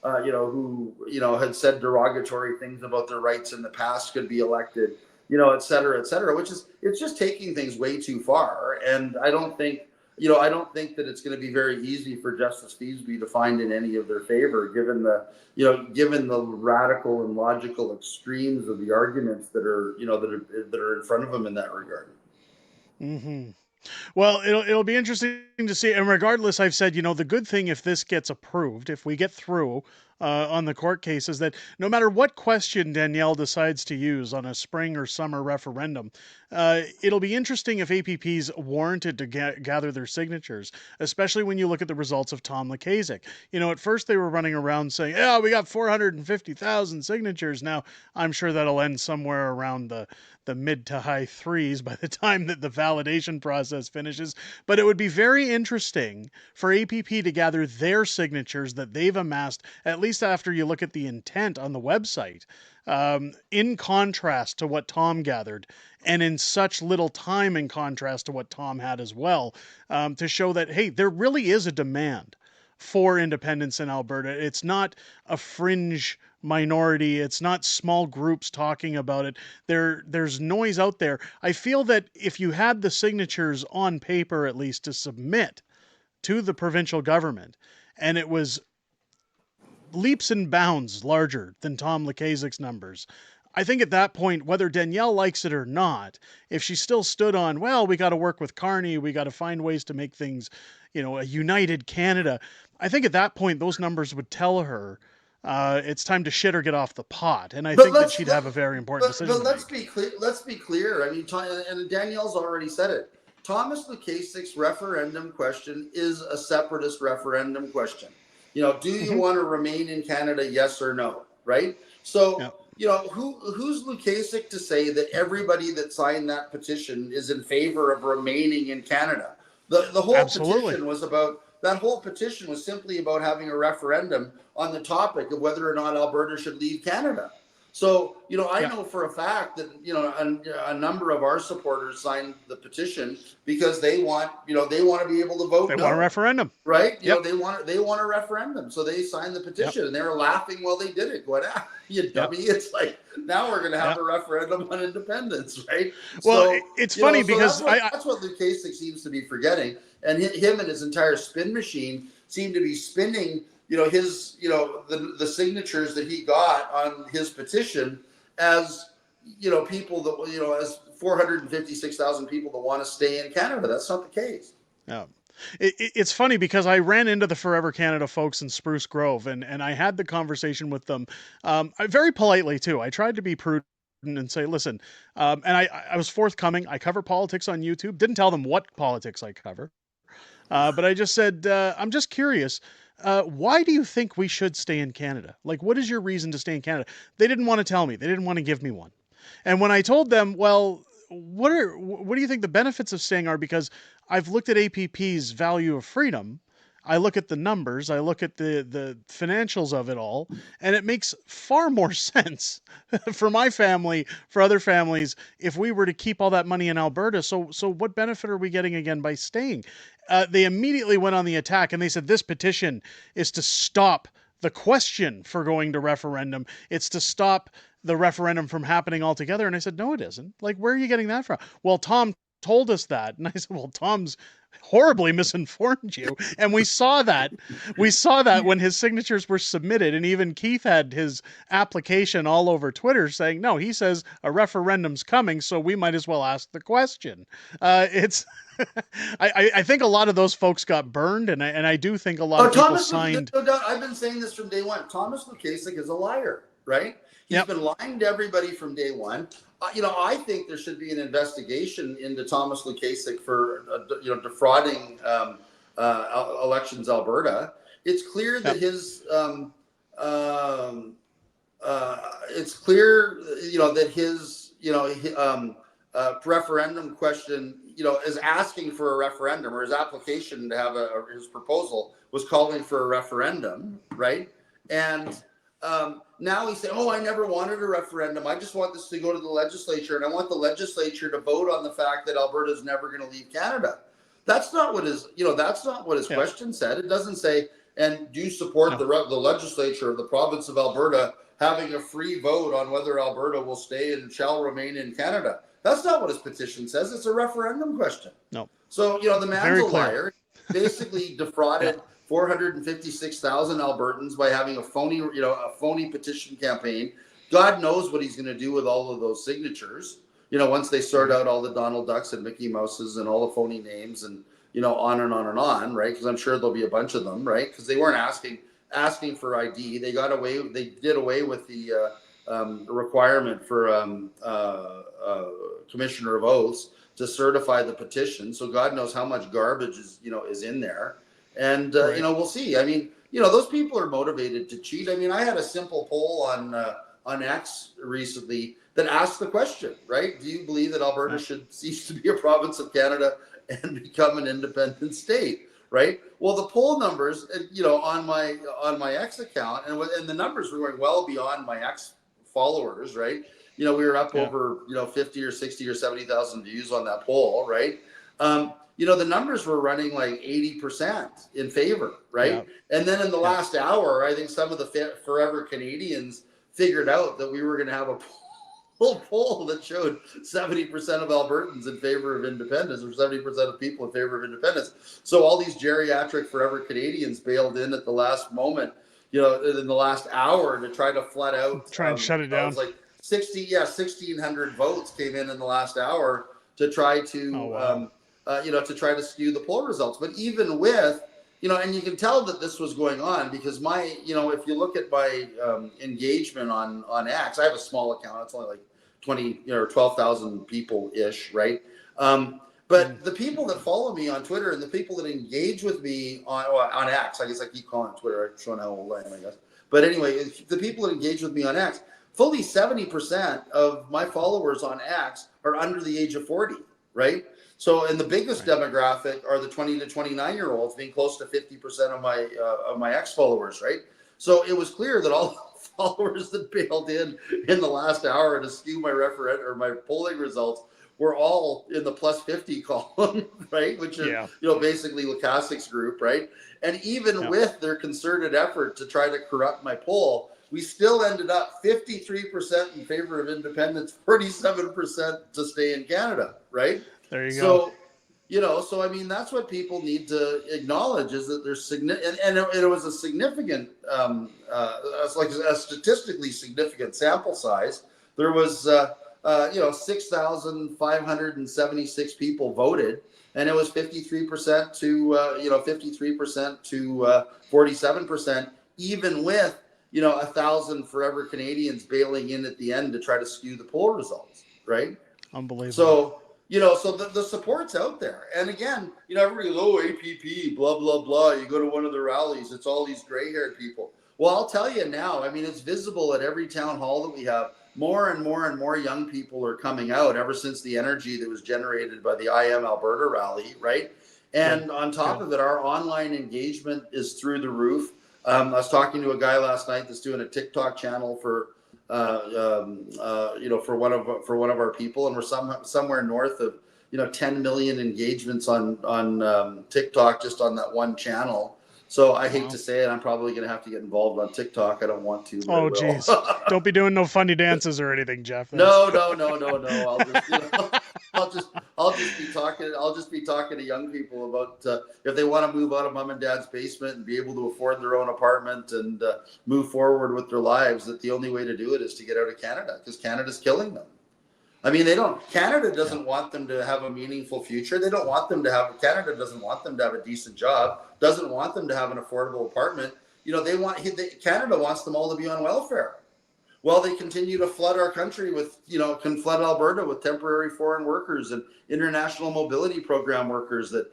who, had said derogatory things about their rights in the past could be elected. et cetera, which is, it's just taking things way too far. And I don't think that it's going to be very easy for Justice Feasby to find in any of their favor, given the radical and logical extremes of the arguments that are in front of him in that regard. Mm-hmm. Well, it'll be interesting to see. And regardless, I've said, the good thing if this gets approved, if we get through on the court case, is that no matter what question Danielle decides to use on a spring or summer referendum, it'll be interesting if APP's warranted to gather their signatures, especially when you look at the results of Tom Lukaszuk. At first they were running around saying, "Yeah, we got 450,000 signatures." Now, I'm sure that'll end somewhere around the mid to high threes by the time that the validation process finishes. But it would be very interesting for APP to gather their signatures that they've amassed, at least after you look at the intent on the website, in contrast to what Tom gathered, and in such little time in contrast to what Tom had as well, to show that, hey, there really is a demand for independence in Alberta. It's not a fringe minority. It's not small groups talking about it. There's noise out there. I feel that if you had the signatures on paper, at least, to submit to the provincial government, and it was leaps and bounds larger than Tom Lukaszuk's numbers, I think at that point, whether Danielle likes it or not, if she still stood on, well, we got to work with Carney, we got to find ways to make things, a united Canada, I think at that point those numbers would tell her it's time to shit or get off the pot. And I think that she'd have a very important decision. But let's be clear. I mean, and Danielle's already said it. Thomas Lukaszuk's referendum question is a separatist referendum question. Do you want to remain in Canada? Yes or no? Right. So, who's Lukaszuk to say that everybody that signed that petition is in favor of remaining in Canada? The whole petition was about. That whole petition was simply about having a referendum on the topic of whether or not Alberta should leave Canada. So, I know for a fact that, a number of our supporters signed the petition because they want to be able to vote. They want a referendum. Right? They want a referendum. So they signed the petition and they were laughing while they did it. Going, you dummy. It's like, now we're going to have a referendum on independence, right? Well, so, it's funny because that's what Lukaszuk seems to be forgetting. And him and his entire spin machine seem to be spinning, his, the signatures that he got on his petition as, people that, as 456,000 people that want to stay in Canada. That's not the case. Yeah. It's funny because I ran into the Forever Canada folks in Spruce Grove and I had the conversation with them very politely too. I tried to be prudent and say, listen, and I was forthcoming. I cover politics on YouTube. Didn't tell them what politics I cover. But I just said, I'm just curious, why do you think we should stay in Canada? Like, what is your reason to stay in Canada? They didn't want to tell me. They didn't want to give me one. And when I told them, well, what do you think the benefits of staying are? Because I've looked at APP's value of freedom. I look at the numbers, I look at the financials of it all, and it makes far more sense for my family, for other families, if we were to keep all that money in Alberta. So what benefit are we getting again by staying? They immediately went on the attack and they said this petition is to stop the question for going to referendum. It's to stop the referendum from happening altogether. And I said, no, it isn't. Like, where are you getting that from? Well, Tom told us that. And I said, well, Tom's horribly misinformed you. And we saw that when his signatures were submitted. And even Keith had his application all over Twitter saying, no, he says a referendum's coming, so we might as well ask the question. I think a lot of those folks got burned, and I do think a lot of people signed. No doubt, I've been saying this from day one. Thomas Lukaszuk is a liar, right? He's been lying to everybody from day one. I think there should be an investigation into Thomas Lukaszuk for defrauding Elections Alberta. It's clear that his referendum question, is asking for a referendum, or his application to have his proposal was calling for a referendum, right? And now he's saying, oh, I never wanted a referendum. I just want this to go to the legislature, and I want the legislature to vote on the fact that Alberta is never going to leave Canada. That's not what his question said. It doesn't say And do you support No. the legislature of the province of Alberta having a free vote on whether Alberta will stay and shall remain in Canada? That's not what his petition says. It's a referendum question. No. So, the man's Very a clear. liar. Basically defrauded 456,000 Albertans by having a phony petition campaign. God knows what he's going to do with all of those signatures. Once they sort out all the Donald Ducks and Mickey Mouses and all the phony names and, on and on and on, right? Because I'm sure there'll be a bunch of them, right? Because they weren't asking for ID. They did away with the requirement for Commissioner of Oaths to certify the petition. So God knows how much garbage is in there. And, Right. we'll see. I mean, those people are motivated to cheat. I mean, I had a simple poll on X recently that asked the question, right? Do you believe that Alberta should cease to be a province of Canada and become an independent state, right? Well, the poll numbers, on my X account, and the numbers were going well beyond my X followers, right? We were up over 50 or 60 or 70,000 views on that poll, right? The numbers were running like 80% in favor, right? Yeah. And then in the last hour, I think some of the forever Canadians figured out that we were going to have a poll that showed 70% of Albertans in favor of independence, or 70% of people in favor of independence. So all these geriatric forever Canadians bailed in at the last moment, in the last hour to try to flood out. Try and shut it down. It was like 1,600 votes came in the last hour to try to, to try to skew the poll results. But even with, and you can tell that this was going on because if you look at my engagement on X, I have a small account. It's only like 20 or 12,000 people ish, right? But the people that follow me on Twitter and the people that engage with me on X, I guess I keep calling it Twitter, I'm showing how old I am, I guess. But anyway, the people that engage with me on X, fully 70% of my followers on X are under the age of 40, right? So, and the biggest demographic are the 20 to 29-year-olds, being close to 50% of my X followers, right? So it was clear that all the followers that bailed in the last hour to skew my referendum or my polling results were all in the plus 50 column, right? Which is, basically Lukasik's group, right? And even with their concerted effort to try to corrupt my poll, we still ended up 53% in favor of independence, 47% to stay in Canada, right? There you go. So I mean, that's what people need to acknowledge is that there's significant, and it was a significant, like a statistically significant sample size. There was, 6,576 people voted, and it was 53% to, 53% to 47%, even with, 1,000 forever Canadians bailing in at the end to try to skew the poll results, right? Unbelievable. So, so the support's out there. And again, everybody goes, APP, blah, blah, blah. You go to one of the rallies, it's all these gray-haired people. Well, I'll tell you now, I mean, it's visible at every town hall that we have. More and more and more young people are coming out ever since the energy that was generated by the I Am Alberta rally, right? And on top of it, our online engagement is through the roof. I was talking to a guy last night that's doing a TikTok channel for for one of our people, and we're somewhere north of 10 million engagements on TikTok just on that one channel. So I hate to say it, I'm probably going to have to get involved on TikTok. I don't want to. Oh, geez. Don't be doing no funny dances or anything, Jeff. No. I'll just be talking to young people about if they want to move out of mom and dad's basement and be able to afford their own apartment and move forward with their lives, that the only way to do it is to get out of Canada because Canada's killing them. I mean, Canada doesn't want them to have a meaningful future. Canada doesn't want them to have a decent job, doesn't want them to have an affordable apartment. Canada wants them all to be on welfare. Well, they continue to flood our country with, can flood Alberta with temporary foreign workers and international mobility program workers that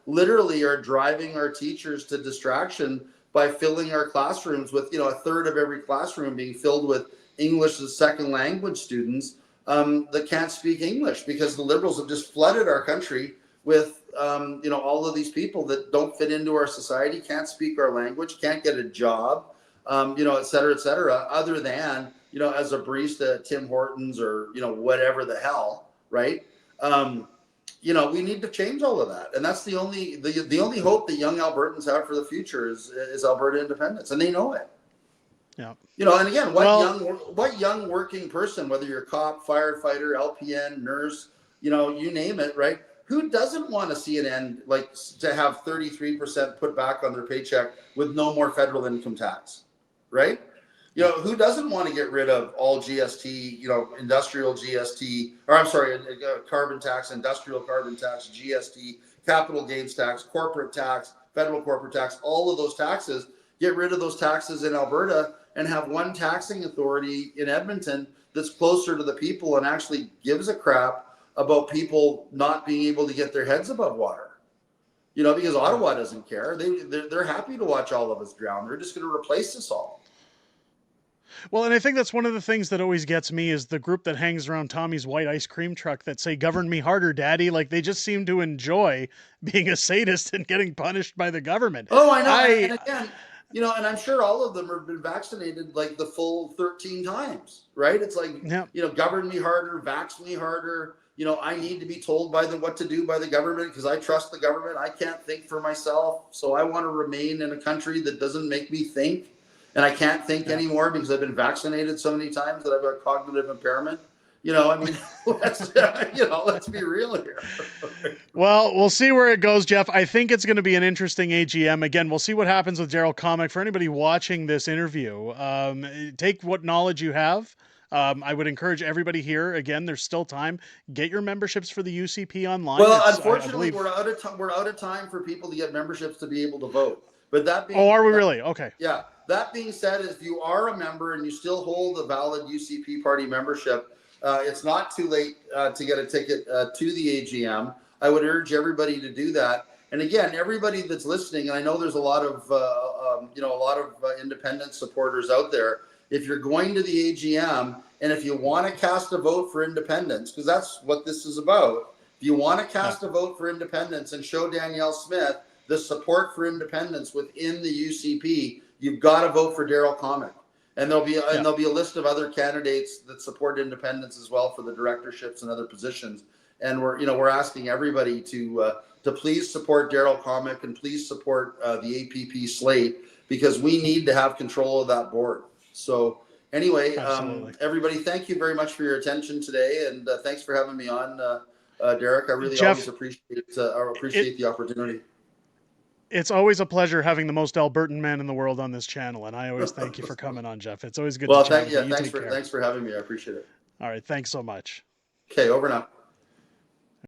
literally are driving our teachers to distraction by filling our classrooms with, a third of every classroom being filled with English as second language students that can't speak English because the Liberals have just flooded our country with, all of these people that don't fit into our society, can't speak our language, can't get a job, et cetera, other than, as a barista at Tim Hortons or, whatever the hell, right? we need to change all of that. And that's the only hope that young Albertans have for the future is Alberta independence. And they know it. Yeah. And again, what young working person, whether you're a cop, firefighter, LPN, nurse, you name it, right? Who doesn't want to see an end, like to have 33% put back on their paycheck with no more federal income tax, right? Who doesn't want to get rid of all GST, industrial GST, or I'm sorry, carbon tax, industrial carbon tax, GST, capital gains tax, corporate tax, federal corporate tax, all of those taxes, get rid of those taxes in Alberta and have one taxing authority in Edmonton that's closer to the people and actually gives a crap about people not being able to get their heads above water. Because Ottawa doesn't care. They're happy to watch all of us drown. They're just going to replace us all. Well, and I think that's one of the things that always gets me is the group that hangs around Tommy's white ice cream truck that say, "Govern me harder, daddy." Like, they just seem to enjoy being a sadist and getting punished by the government. Oh, I know. And again, and I'm sure all of them have been vaccinated like the full 13 times, right? It's like, govern me harder, vax me harder. I need to be told what to do by the government because I trust the government. I can't think for myself. So I want to remain in a country that doesn't make me think. And I can't think anymore because I've been vaccinated so many times that I've got cognitive impairment. Let's be real here. Well, we'll see where it goes, Jeff. I think it's going to be an interesting AGM. Again, we'll see what happens with Daryl Comic. For anybody watching this interview, take what knowledge you have. I would encourage everybody here. Again, there's still time. Get your memberships for the UCP online. Well, unfortunately, we're out of time for people to get memberships to be able to vote. But that being, are we really? Okay. Yeah. That being said, if you are a member and you still hold a valid UCP party membership, it's not too late to get a ticket to the AGM. I would urge everybody to do that. And again, everybody that's listening, and I know there's a lot of independent supporters out there. If you're going to the AGM and if you want to cast a vote for independence, because that's what this is about. If you want to cast a vote for independence and show Danielle Smith the support for independence within the UCP, you've got to vote for Daryl Comic. And there'll be a list of other candidates that support independence as well for the directorships and other positions. And we're asking everybody to please support Daryl Comic and please support the APP slate because we need to have control of that board. So anyway, everybody, thank you very much for your attention today, and thanks for having me on, Derek. I really always appreciate the opportunity. It's always a pleasure having the most Albertan man in the world on this channel, and I always thank you for coming on, Jeff. It's always good to chat with you. Thanks for having me. I appreciate it. All right, thanks so much. Okay, over now.